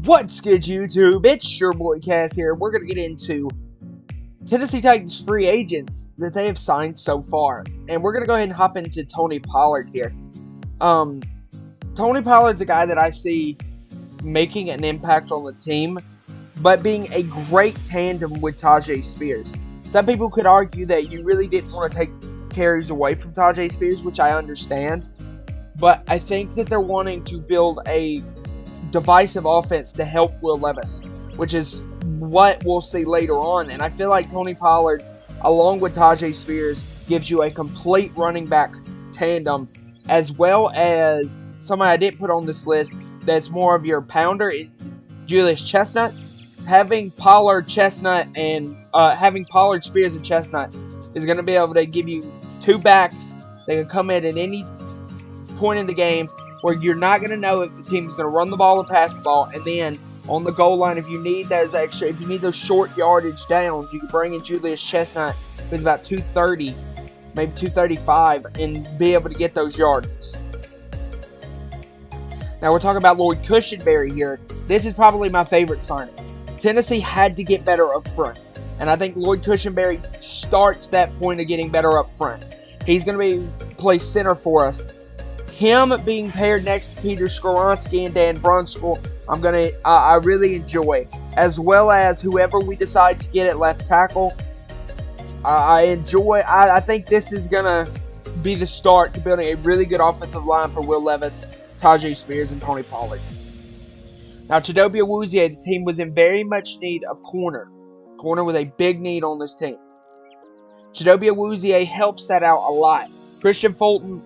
What's good, YouTube? It's your boy Cass here. We're going to get into Tennessee Titans free agents that they have signed so far. And we're going to go ahead and hop into Tony Pollard here. Tony Pollard's a guy that I see making an impact on the team, but being a great tandem with Tyjae Spears. Some people could argue that you really didn't want to take carries away from Tyjae Spears, which I understand. But I think that they're wanting to build a divisive offense to help Will Levis, which is what we'll see later on. And I feel like Tony Pollard, along with Tyjae Spears, gives you a complete running back tandem, as well as somebody I didn't put on this list that's more of your pounder, Julius Chestnut. Having Pollard, Chestnut, and having Pollard, Spears, and Chestnut is going to be able to give you two backs that can come in at any point in the game where you're not going to know if the team is going to run the ball or pass the ball. And then on the goal line, if you need those short yardage downs, you can bring in Julius Chestnut, who's about 230, maybe 235, and be able to get those yards. Now we're talking about Lloyd Cushenberry here. This is probably my favorite signing. Tennessee had to get better up front, and I think Lloyd Cushenberry starts that point of getting better up front. He's going to play center for us. Him being paired next to Peter Skoronski and Dan Brunskill, I really enjoy, as well as whoever we decide to get at left tackle. I enjoy. I think this is gonna be the start to building a really good offensive line for Will Levis, Tyjae Spears, and Tony Pollard. Now, Chidobe Awuzie, the team was in very much need of corner. Corner was a big need on this team. Chidobe Awuzie helps that out a lot. Christian Fulton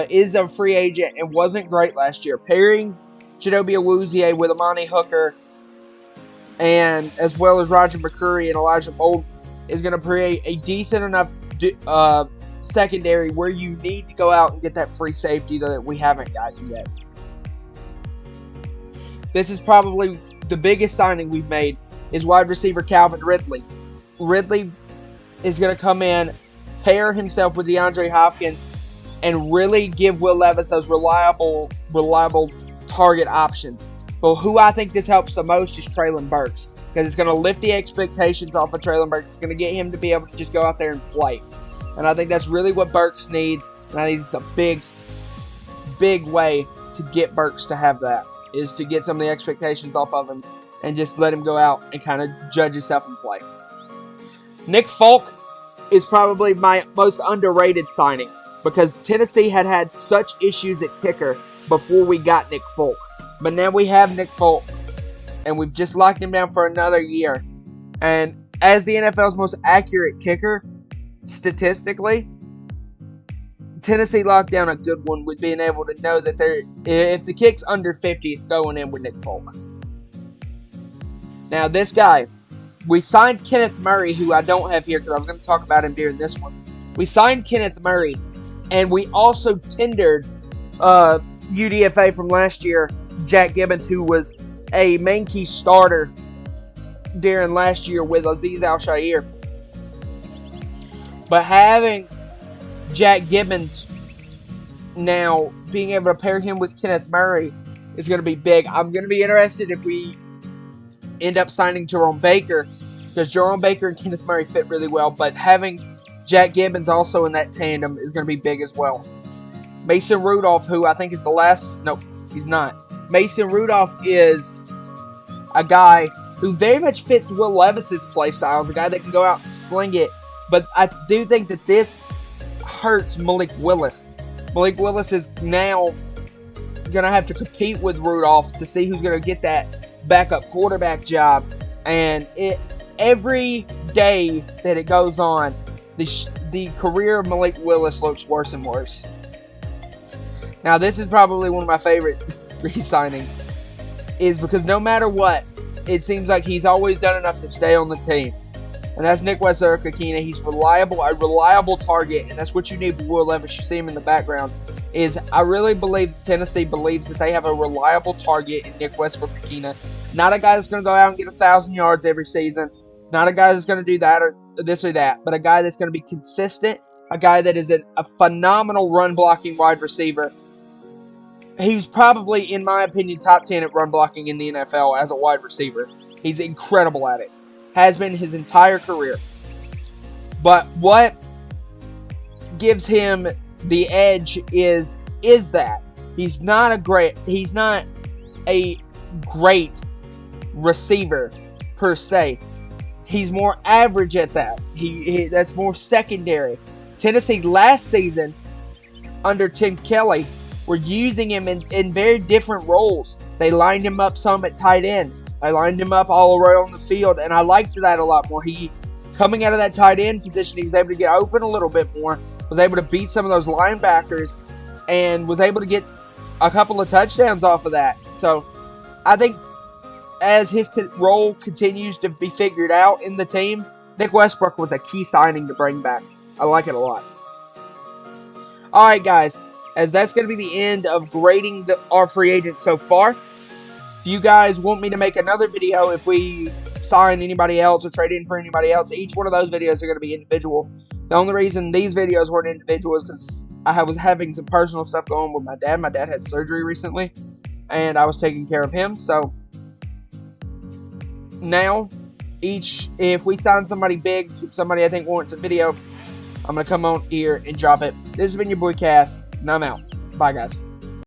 is a free agent and wasn't great last year. Pairing Chidobe Awuzie with Amani Hooker, and as well as Roger McCreary and Elijah Bolden, is going to create a decent enough secondary where you need to go out and get that free safety that we haven't gotten yet. This is probably the biggest signing we've made, is wide receiver Calvin Ridley. Ridley is going to come in, pair himself with DeAndre Hopkins, and really give Will Levis those reliable target options. But who I think this helps the most is Treylon Burks, because it's going to lift the expectations off of Treylon Burks. It's going to get him to be able to just go out there and play. And I think that's really what Burks needs. And I think it's a big way to get Burks to have that, is to get some of the expectations off of him and just let him go out and kind of judge himself and play. Nick Folk is probably my most underrated signing, because Tennessee had such issues at kicker before we got Nick Folk. But now we have Nick Folk, and we've just locked him down for another year. And as the NFL's most accurate kicker, statistically, Tennessee locked down a good one with being able to know that if the kick's under 50, it's going in with Nick Folk. Now this guy, we signed Kenneth Murray, who I don't have here because I was going to talk about him during this one. We signed Kenneth Murray, and we also tendered UDFA from last year, Jack Gibbons, who was a main key starter during last year with Azeez Al-Shaair. But having Jack Gibbons now, being able to pair him with Kenneth Murray, is going to be big. I'm going to be interested if we end up signing Jerome Baker, because Jerome Baker and Kenneth Murray fit really well. But having Jack Gibbons also in that tandem is going to be big as well. Mason Rudolph, who I think is the last... Nope, he's not. Mason Rudolph is a guy who very much fits Will Levis's play style, the guy that can go out and sling it. But I do think that this hurts Malik Willis. Malik Willis is now going to have to compete with Rudolph to see who's going to get that backup quarterback job. And every day that it goes on, the career of Malik Willis looks worse and worse. Now, this is probably one of my favorite re-signings, is because no matter what, it seems like he's always done enough to stay on the team. And that's Nick Westbrook-Ikhine. He's a reliable target, and that's what you need with Will Levis. You see him in the background. I really believe Tennessee believes that they have a reliable target in Nick Westbrook-Ikhine. Not a guy that's going to go out and get 1,000 yards every season. Not a guy that's going to do that or this or that, but a guy that's going to be consistent, a guy that is a phenomenal run-blocking wide receiver, He's probably, in my opinion, top 10 at run blocking in the NFL as a wide receiver. He's incredible at it. Has been his entire career. But what gives him the edge is that he's not a great receiver per se. He's more average at that. That's more secondary. Tennessee last season under Tim Kelly were using him in very different roles. They lined him up some at tight end. They lined him up all around the field, and I liked that a lot more. He, coming out of that tight end position, he was able to get open a little bit more, was able to beat some of those linebackers, and was able to get a couple of touchdowns off of that. So I think as his role continues to be figured out in the team, Nick Westbrook was a key signing to bring back. I like it a lot. Alright, guys, as that's going to be the end of grading our free agents so far. If you guys want me to make another video if we sign anybody else or trade in for anybody else, each one of those videos are going to be individual. The only reason these videos weren't individual is because I was having some personal stuff going on with my dad. My dad had surgery recently, and I was taking care of him. So now, if we sign somebody big, somebody I think warrants a video, I'm going to come on here and drop it. This has been your boy Cass, and I'm out. Bye, guys.